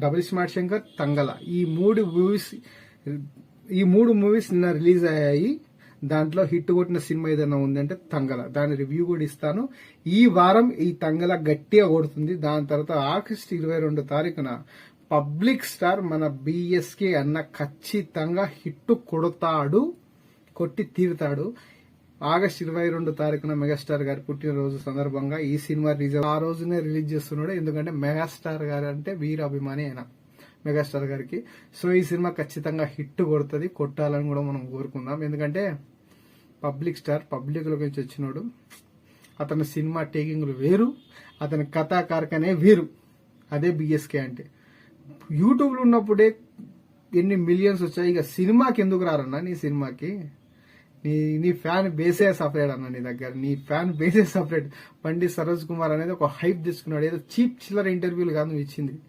Double smart Shankar, Tangala ఈ మూడు movies నిన్న రిలీజ్ అయ్యాయి. దాంట్లో హిట్ కొట్టిన సినిమా ఏదైనా ఉందంటే తంగల. దాని రివ్యూ కూడా ఇస్తాను. ఈ వారం ఈ తంగల గట్టిగా కొడుతుంది. దాని తర్వాత ఆగస్టు 22 తారీఖున పబ్లిక్ స్టార్ మన బిఎస్కే అన్న ఖచ్చితంగా హిట్ కొట్టి తీరుతాడు. ఆగస్టు 22 తారీఖున మెగాస్టార్ గారి పుట్టినరోజు సందర్భంగా ఈ సినిమా ఆ రోజునే రిలీజ్ చేస్తున్నాడు. ఎందుకంటే మెగాస్టార్ గారు అంటే వీర అభిమాని అయినా మెగాస్టార్ గారికి. సో ఈ సినిమా ఖచ్చితంగా హిట్ కొట్టాలని కూడా మనం కోరుకుందాం. ఎందుకంటే పబ్లిక్ స్టార్, పబ్లిక్ లోకి వచ్చినోడు. అతని సినిమా టేకింగ్లు వేరు, అతని కథా కార్కనే వేరు. అదే బిఎస్కే అంటే. యూట్యూబ్ లో ఉన్నప్పుడే ఎన్ని మిలియన్స్ వచ్చాయి. ఇక సినిమాకి ఎందుకు రారన్నా? నీ సినిమాకి నీ ఫ్యాన్ బేసే సపరేట్ అన్న. నీ దగ్గర నీ ఫ్యాన్ బేసే సపరేట్. పండిత్ సరోజ్ కుమార్ అనేది ఒక హైప్ తీసుకున్నాడు. ఏదో చీప్ చిల్లర ఇంటర్వ్యూలు కాదు నువ్వు ఇచ్చింది.